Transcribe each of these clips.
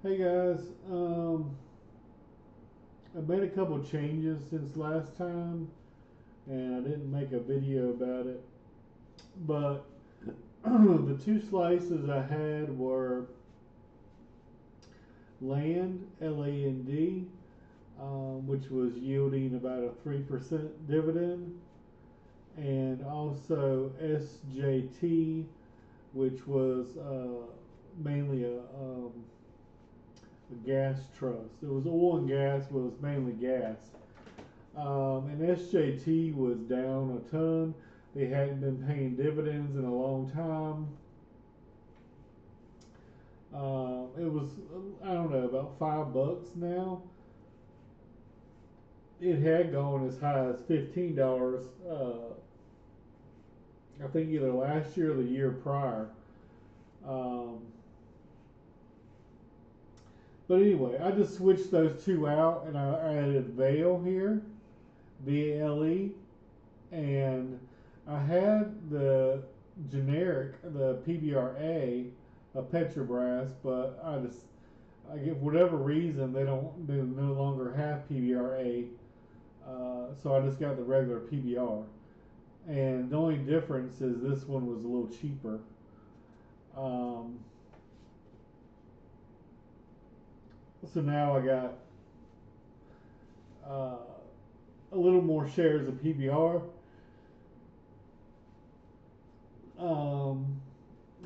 Hey guys, I made a couple changes since last time, and I didn't make a video about it. But the two slices I had were land, LAND, which was yielding about a 3% dividend, and also SJT, which was mainly a gas trust. It was oil and gas, but it was mainly gas. And SJT was down a ton. They hadn't been paying dividends in a long time. It was, I don't know, about $5 now. It had gone as high as $15. I think either last year or the year prior. Um, but anyway, I just switched those two out and I added Vale here, VALE, and I had the generic, the PBRA, a Petrobras, but I get whatever reason they no longer have PBRA, so I just got the regular PBR, and the only difference is this one was a little cheaper. Um, so now I got uh, a little more shares of PBR. Um,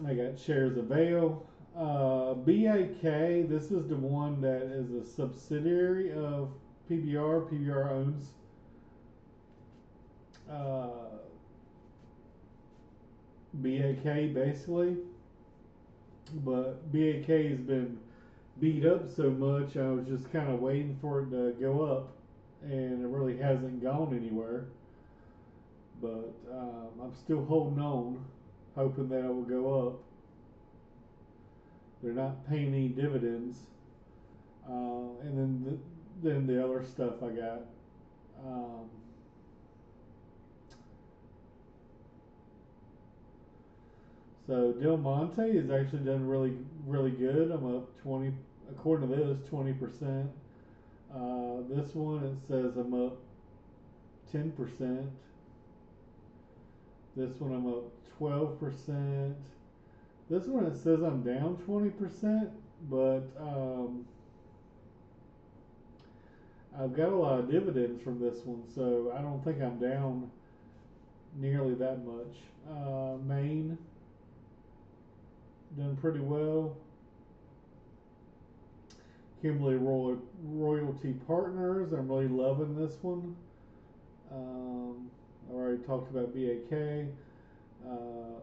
I got shares of Vale. BAK, this is the one that is a subsidiary of PBR. PBR owns uh, BAK basically, but BAK has been beat up so much, I was just kind of waiting for it to go up, and it really hasn't gone anywhere. But I'm still holding on, hoping that it will go up. They're not paying any dividends. And then the other stuff I got. Um, so Del Monte has actually done really good. I'm up 20, according to this, 20%. This one it says I'm up 10%. This one I'm up 12%. This one it says I'm down 20%, but I've got a lot of dividends from this one, so I don't think I'm down nearly that much. Maine done pretty well. Kimberly Royalty Partners, I'm really loving this one. I already talked about BAK. Uh,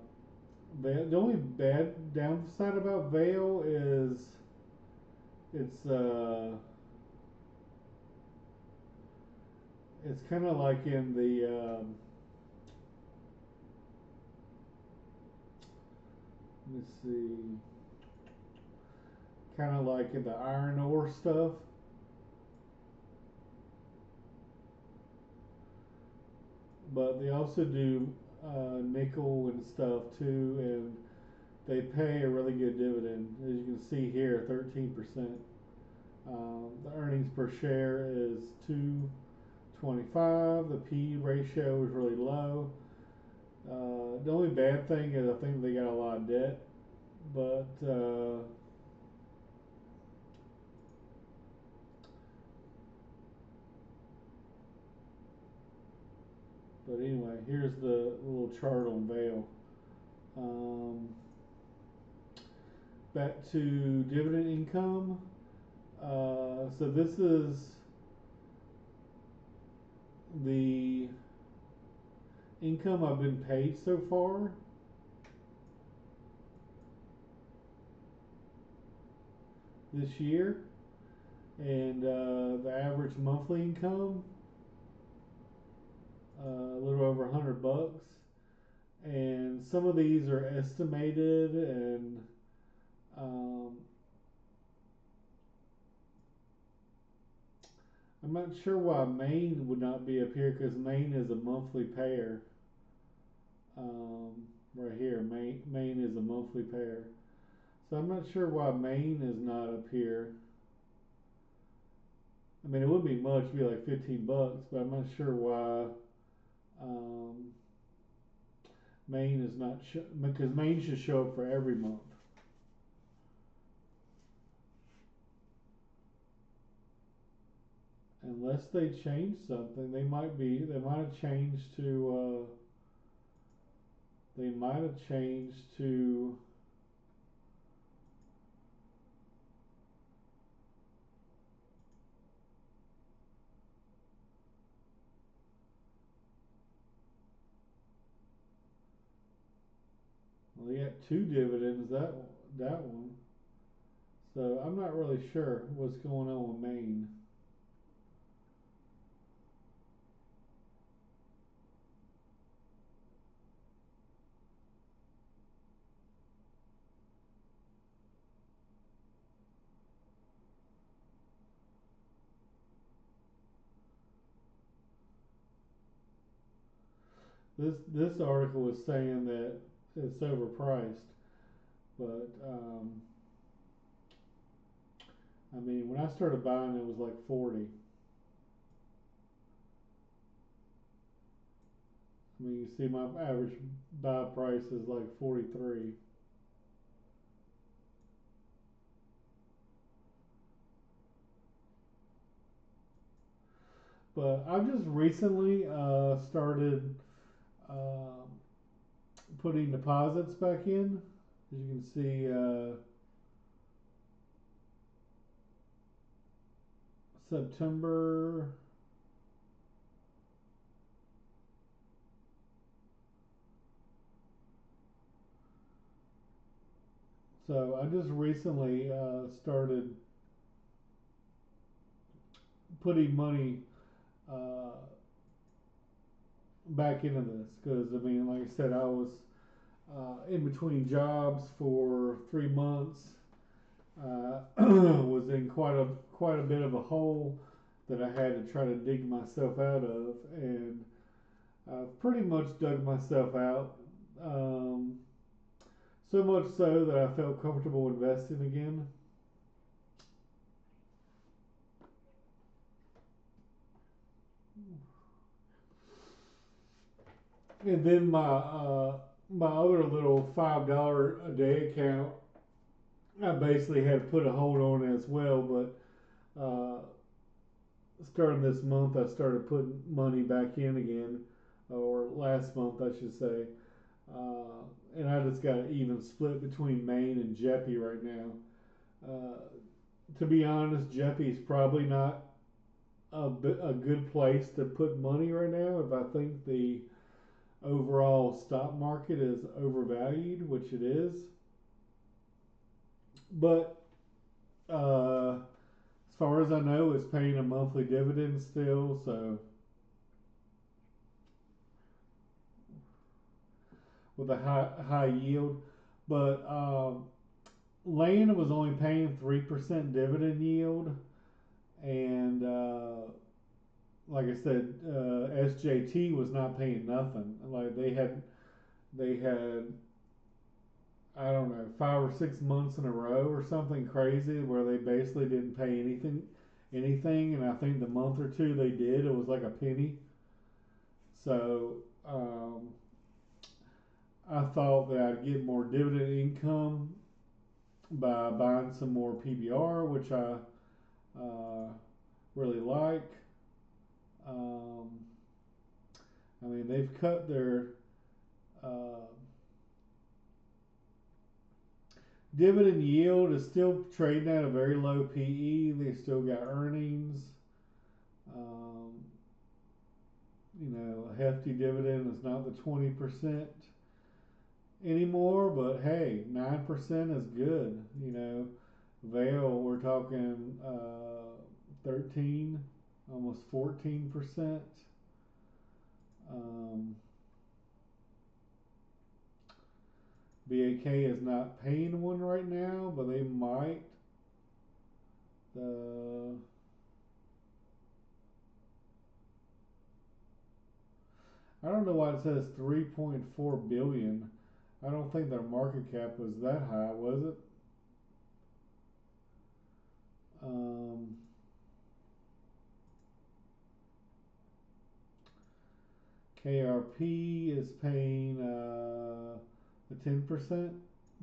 the only bad downside about Vale is it's uh, it's kind of like in the let me see, kind of like in the iron ore stuff. But they also do nickel and stuff too, and they pay a really good dividend. As you can see here, 13%. The earnings per share is 225. The P ratio is really low. The only bad thing is I think they got a lot of debt, but anyway, here's the little chart on Vale. Um, Back to dividend income. So this is the income I've been paid so far. This year, and the average monthly income, a little over $100. And some of these are estimated, and um, I'm not sure why Maine would not be up here because Maine is a monthly payer. Right here, Maine is a monthly payer. So I'm not sure why Maine is not up here. I mean, it wouldn't be much, it'd be like 15 bucks, but I'm not sure why um, Maine is not because Maine should show up for every month. Unless they change something, they might have changed to they might have changed to well, they got two dividends that one. So I'm not really sure what's going on with Maine. This article was saying that it's overpriced, but I mean when I started buying it was like 40. I mean you see my average buy price is like 43. But I've just recently started uh, putting deposits back in. As you can see, September. So I just recently started putting money uh, back into this because I mean, like I said, I was in between jobs for 3 months. Was in quite a bit of a hole that I had to try to dig myself out of, and I've pretty much dug myself out. Um, so much so that I felt comfortable investing again. And then my other little $5 a day account, I basically had to put a hold on as well. But starting this month, I started putting money back in again, or last month, I should say. And I just got an even split between Maine and Jeppy right now. Uh, to be honest, Jeppy is probably not a good place to put money right now. If I think the overall stock market is overvalued, which it is, but as far as I know, it's paying a monthly dividend still. So with a high yield, but land was only paying 3% dividend yield, and like I said, SJT was not paying nothing. Like they had I don't know 5 or 6 months in a row or something crazy where they basically didn't pay anything, and I think the month or two they did, it was like a penny. So I thought that I'd get more dividend income by buying some more PBR, which I uh, really like. Um, I mean, they've cut their uh, dividend yield is still trading at a very low PE. They still got earnings. Um, a hefty dividend is not the 20% anymore, but hey, 9% is good. Vail, we're talking 13, almost 14%. Um, BAK is not paying one right now, but they might. Uh, I don't know why it says 3.4 billion. I don't think their market cap was that high, was it? Um, KRP is paying a 10%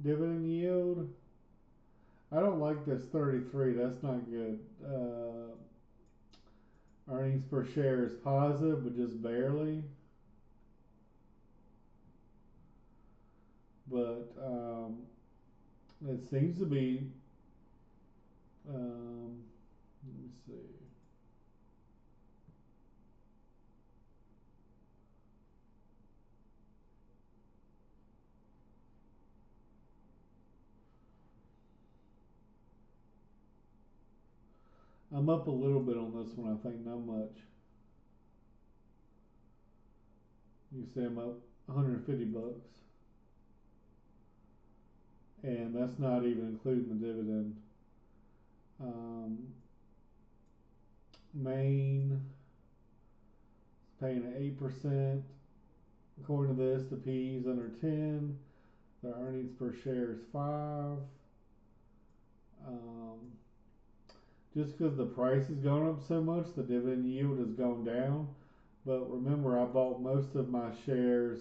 dividend yield. I don't like this 33. That's not good. Earnings per share is positive, but just barely. But it seems to be. Let me see. I'm up a little bit on this one, I think, not much. You see I'm up 150 bucks. And that's not even including the dividend. Um, Maine is paying an 8%. According to this, the P is under 10. Their earnings per share is 5. Um, just because the price has gone up so much, the dividend yield has gone down. But remember, I bought most of my shares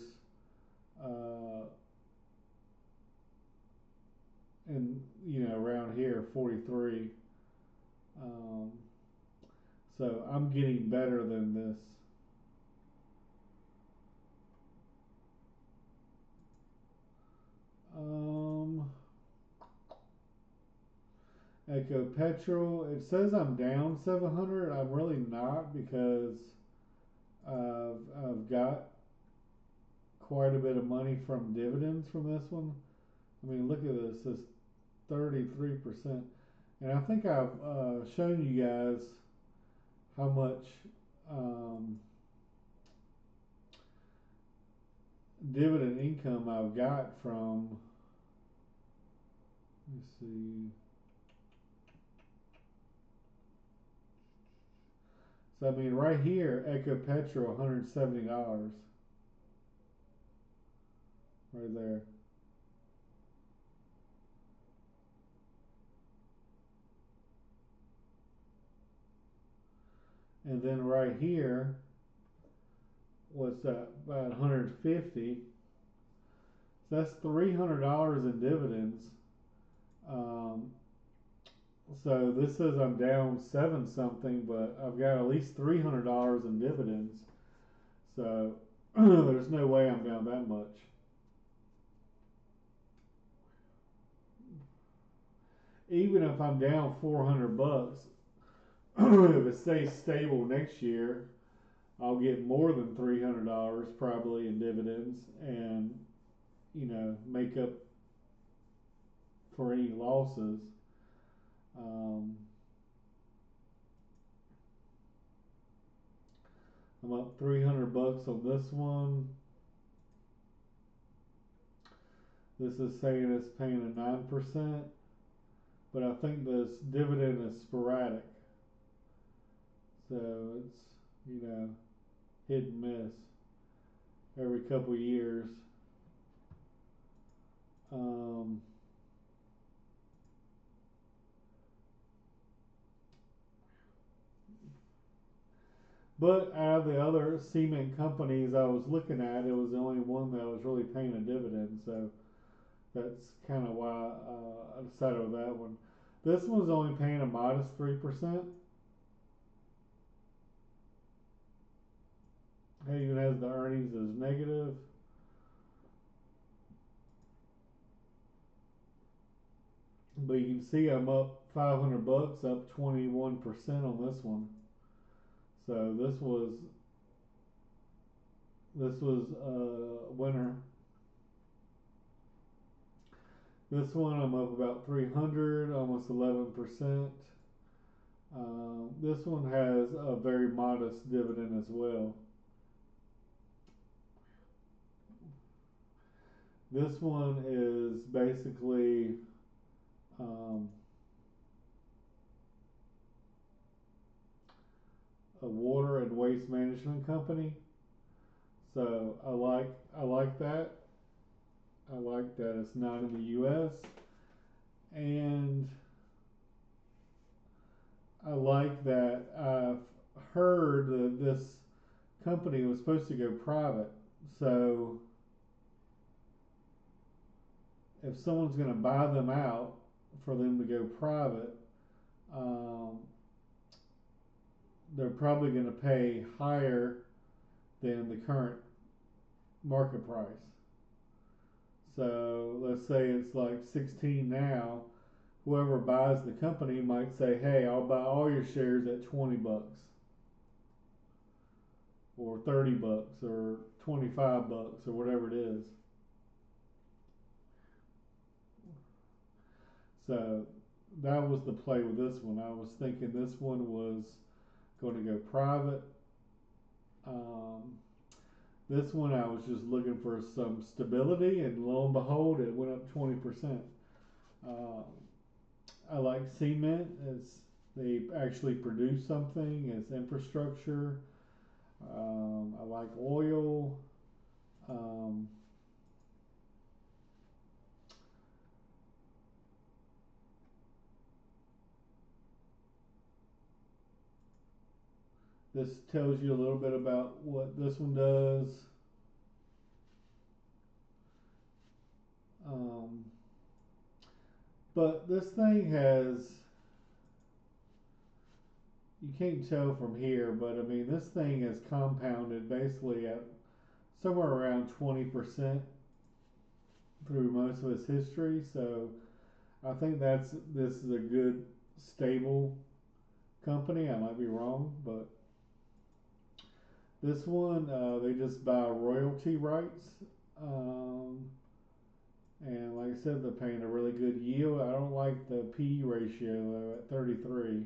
uh, in around here 43. Um, so I'm getting better than this. Um, Echo Petrol. It says I'm down 700. I'm really not because I've got quite a bit of money from dividends from this one. I mean, look at this. It's 33%. And I think I've shown you guys how much um, dividend income I've got from. Let me see. So I mean, right here, Echo Petrol, $170, right there. And then right here, what's that? About 150. So that's $300 in dividends. Um, so this says I'm down seven something, but I've got at least $300 in dividends. So there's no way I'm down that much. Even if I'm down 400 bucks, if it stays stable next year, I'll get more than $300 probably in dividends, and make up for any losses. Um, I'm up 300 bucks on this one. This is saying it's paying a 9%, but I think this dividend is sporadic. So it's, hit and miss every couple of years. Um, but out of the other cement companies I was looking at, it was the only one that was really paying a dividend. So that's kind of why I decided with that one. This one's only paying a modest 3%. It even has the earnings as negative. But you can see I'm up 500 bucks, up 21% on this one. So this was a winner. This one I'm up about 300, almost 11%. This one has a very modest dividend as well. This one is basically um, a water and waste management company. So I like that. I like that it's not in the U.S. and company was supposed to go private. So if someone's going to buy them out for them to go private, um, they're probably going to pay higher than the current market price. So let's say it's like 16 now. Whoever buys the company might say, "Hey, I'll buy all your shares at $20, or $30, or $25, or whatever it is." So that was the play with this one. I was thinking this one was going to go private. Um, this one I was just looking for some stability, and lo and behold, it went up 20%. Uh, I like cement as they actually produce something as infrastructure. I like oil. Um, this tells you a little bit about what this one does. Um, but this thing has, you can't tell from here, but I mean, this thing has compounded basically at somewhere around 20% through most of its history. So I think this is a good, stable company. I might be wrong, but this one, they just buy royalty rights. Um, and like I said, they're paying a really good yield. I don't like the P ratio though at 33.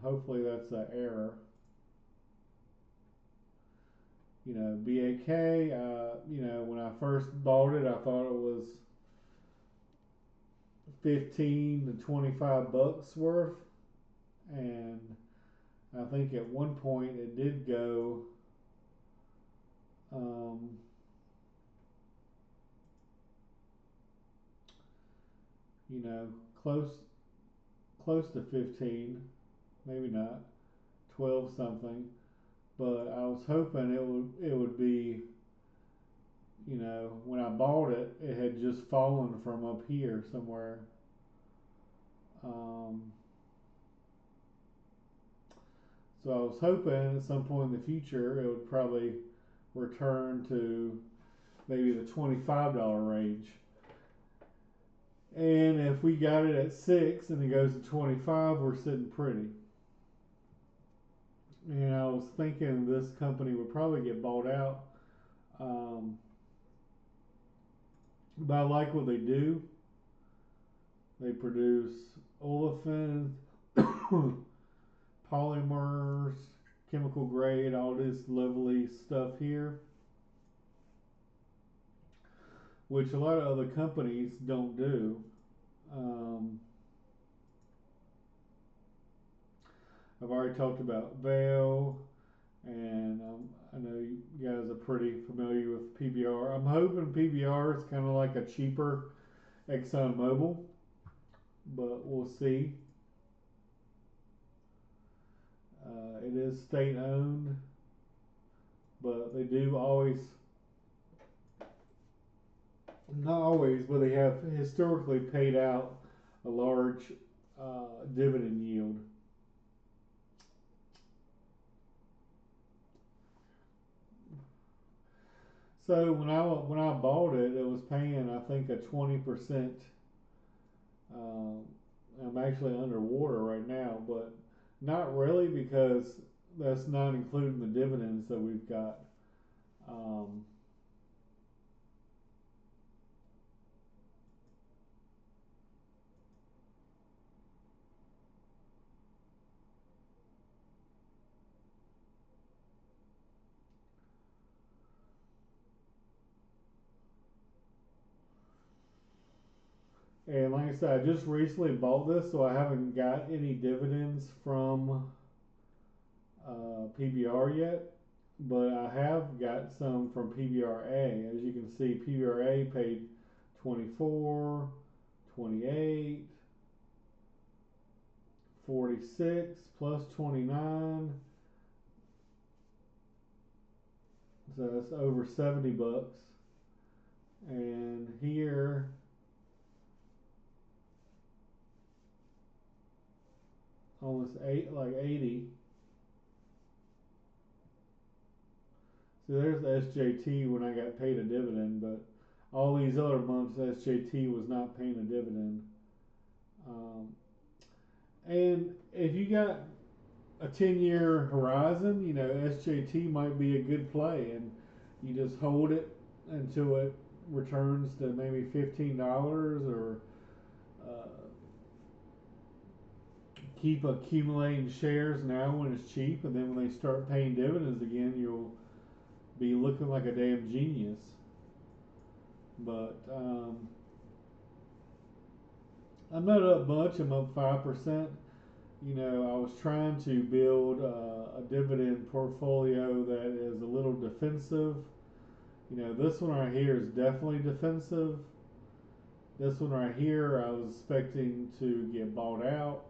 Hopefully that's an error. BAK, when I first bought it, I thought it was 15 to 25 bucks worth. And I think at one point it did go, um, you know, close to 15, maybe not, 12 something. But I was hoping it would be, when I bought it, it had just fallen from up here somewhere. Um, so I was hoping at some point in the future it would probably return to maybe the $25 range. And if we got it at 6 and it goes to 25, we're sitting pretty. And I was thinking this company would probably get bought out. Um, but I like what they do. They produce olefins, polymers, chemical grade, all this lovely stuff here, which a lot of other companies don't do. Um, I've already talked about Vail, and I know you guys are pretty familiar with PBR. I'm hoping PBR is kind of like a cheaper ExxonMobil, but we'll see. It is state owned, but they do always, not always, but they have historically paid out a large dividend yield. So when I bought it, it was paying I think a 20%. Um, I'm actually underwater right now, but not really because that's not including the dividends that we've got. Um, and like I said, I just recently bought this, so I haven't got any dividends from PBR yet. But I have got some from PBRA. As you can see, PBRA paid 24, 28, 46 plus 29. So that's over $70. And here, almost like 80. So there's the SJT when I got paid a dividend, but all these other months SJT was not paying a dividend. Um, and if you got a 10-year horizon, SJT might be a good play, and you just hold it until it returns to maybe $15, or uh, keep accumulating shares now when it's cheap, and then when they start paying dividends again, you'll be looking like a damn genius. But I'm not up much. I'm up 5%. I was trying to build a dividend portfolio that is a little defensive. This one right here is definitely defensive. This one right here, I was expecting to get bought out,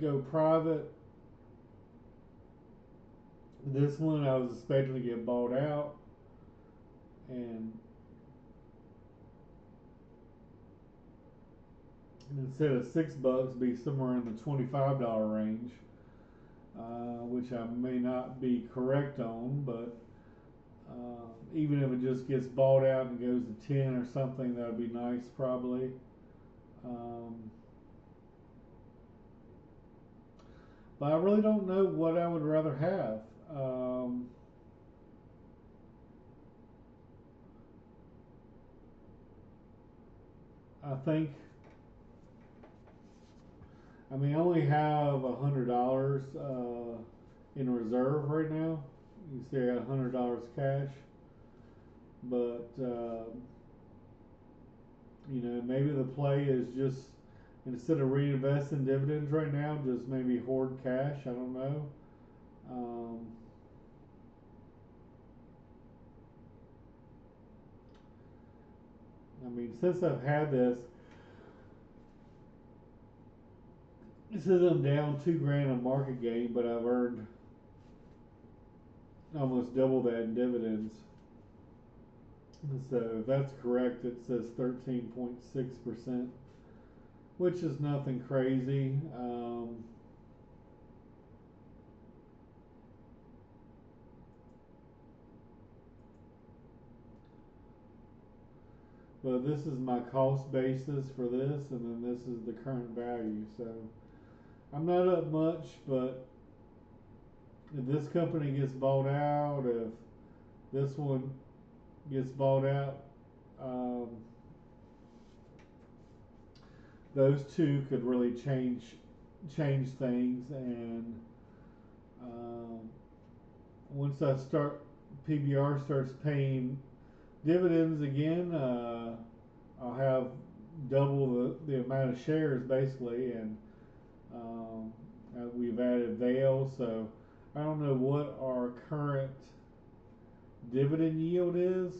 go private. This one, I was expecting to get bought out, and instead of $6, be somewhere in the $25 range, which I may not be correct on, but even if it just gets bought out and goes to 10 or something, that would be nice, probably. Um, but I really don't know what I would rather have. I think, I only have $100 in reserve right now. You see, I got $100 cash, but maybe the play is just, instead of reinvesting dividends right now, just maybe hoard cash. I don't know. Um, since I've had this, since I'm down 2 grand on market gain, but I've earned almost double that in dividends. So if that's correct, it says 13.6%, which is nothing crazy. But this is my cost basis for this, and then this is the current value. So I'm not up much, but if this company gets bought out, if this one gets bought out, um, those two could really change things. And um, once PBR starts paying dividends again, I'll have double the amount of shares basically, and we've added Vail, so I don't know what our current dividend yield is.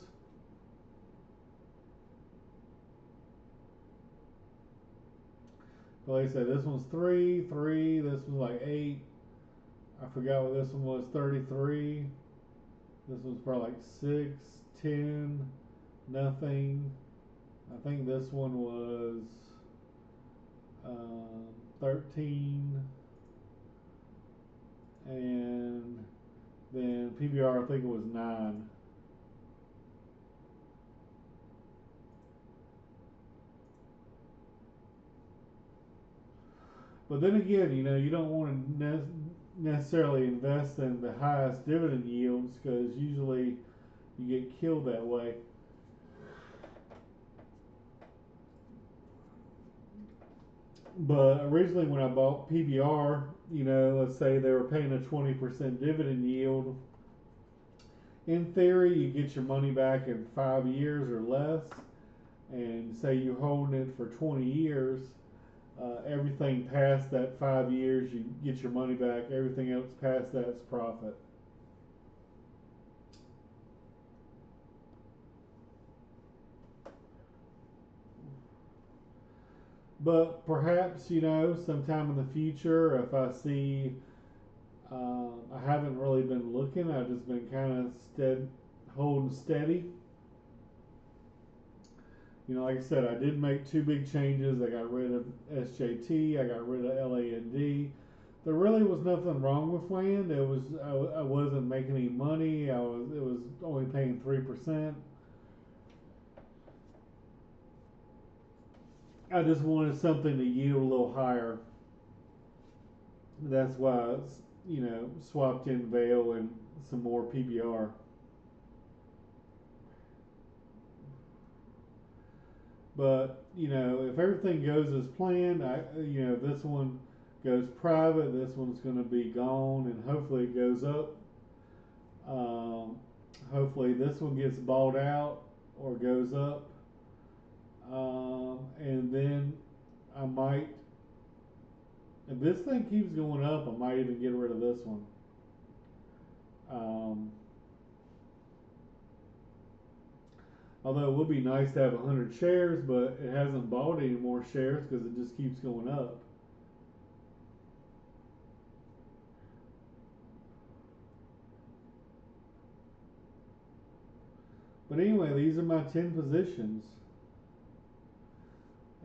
But like I said, this one's 3, this one's like 8. I forgot what this one was, 33. This one's probably like 6, 10, nothing. I think this one was 13, and then PBR, I think it was 9. But then again, you don't want to necessarily invest in the highest dividend yields, because usually you get killed that way. But originally, when I bought PBR, let's say they were paying a 20% dividend yield. In theory, you get your money back in 5 years or less. And say you're holding it for 20 years, everything past that 5 years, you get your money back. Everything else past that's profit. But perhaps, sometime in the future, if I see I haven't really been looking. I've just been kind of holding steady. You know, like I said, I did make two big changes. I got rid of SJT. I got rid of LAND. There really was nothing wrong with land. It was I wasn't making any money. It was only paying 3%. I just wanted something to yield a little higher. That's why I, swapped in Vail and some more PBR. But if everything goes as planned, this one goes private. This one's going to be gone, and hopefully it goes up. Um, Hopefully this one gets bought out or goes up, and then I might. If this thing keeps going up, I might even get rid of this one. Um, Although it would be nice to have 100 shares, but it hasn't bought any more shares because it just keeps going up. But anyway, these are my 10 positions.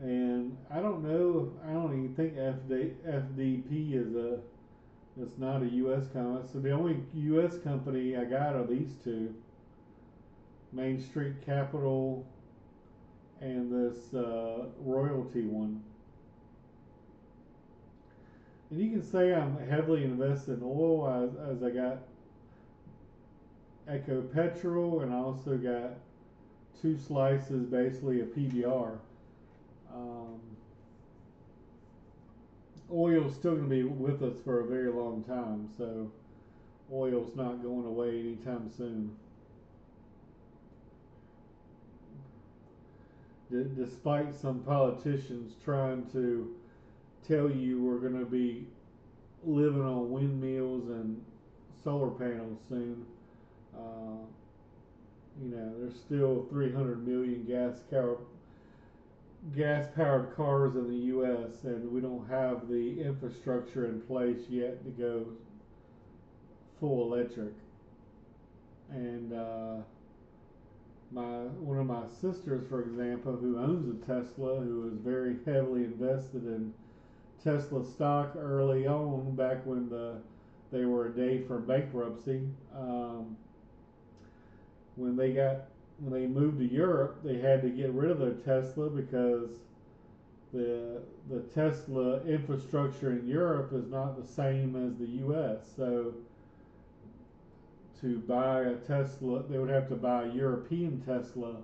And I don't know, I don't even think FDP is it's not a U.S. company. So the only U.S. company I got are these two, Main Street Capital and this royalty one. And you can say I'm heavily invested in oil as I got Echo Petrol, and I also got two slices basically of PBR. Um, Oil's still going to be with us for a very long time, so oil's not going away anytime soon. Despite some politicians trying to tell you we're going to be living on windmills and solar panels soon, uh, there's still 300 million gas-powered cars in the U.S., and we don't have the infrastructure in place yet to go full electric. And one of my sisters, for example, who owns a Tesla, who was very heavily invested in Tesla stock early on, back when they were a day from bankruptcy. When they moved to Europe, they had to get rid of their Tesla because the Tesla infrastructure in Europe is not the same as the U.S. So to buy a Tesla, they would have to buy a European Tesla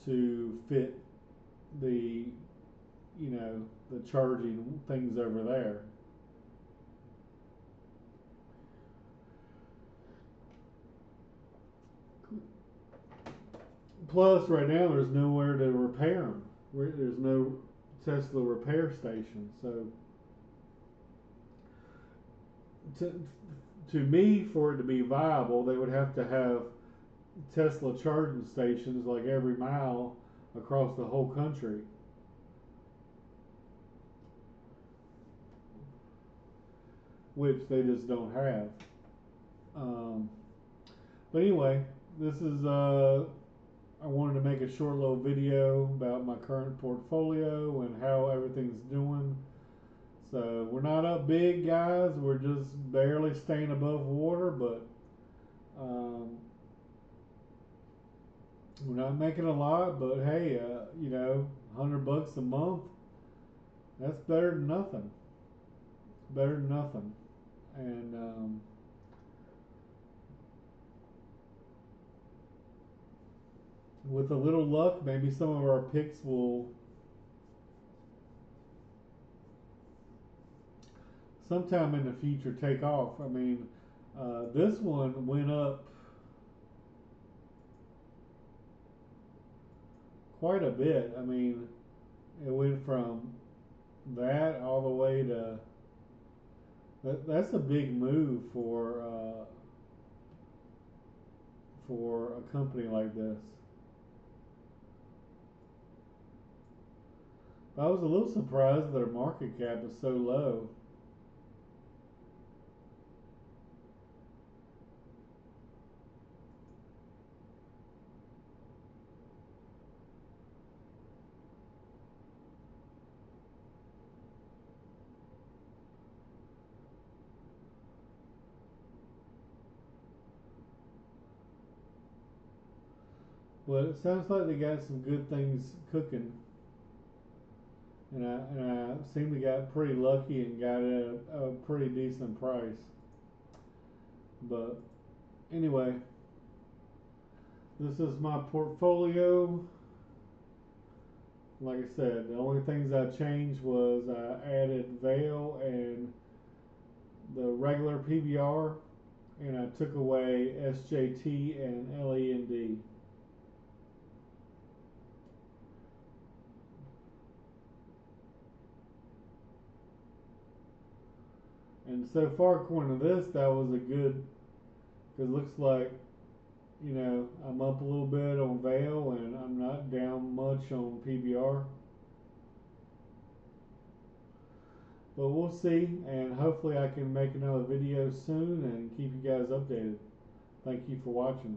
to fit the the charging things over there. Plus, right now there's nowhere to repair them. There's no Tesla repair station. So, to, to me, for it to be viable, they would have to have Tesla charging stations like every mile across the whole country. Which they just don't have. Um, but anyway, this is I wanted to make a short little video about my current portfolio and how everything's doing. So we're not up big, guys. We're just barely staying above water, but we're not making a lot. But hey, $100 a month, that's better than nothing. It's better than nothing. And with a little luck, maybe some of our picks will sometime in the future take off. I mean, this one went up quite a bit. I mean, it went from that all the way to that's a big move for a company like this. I was a little surprised that their market cap is so low. But it sounds like they got some good things cooking, and I seem to got pretty lucky and got it at a pretty decent price. But anyway, this is my portfolio. Like I said, the only things I changed was I added veil and the regular PBR, and I took away SJT and LE&D. And so far, according to this, that was a good. Because it looks like, I'm up a little bit on veil and I'm not down much on PBR. But we'll see, and hopefully I can make another video soon and keep you guys updated. Thank you for watching.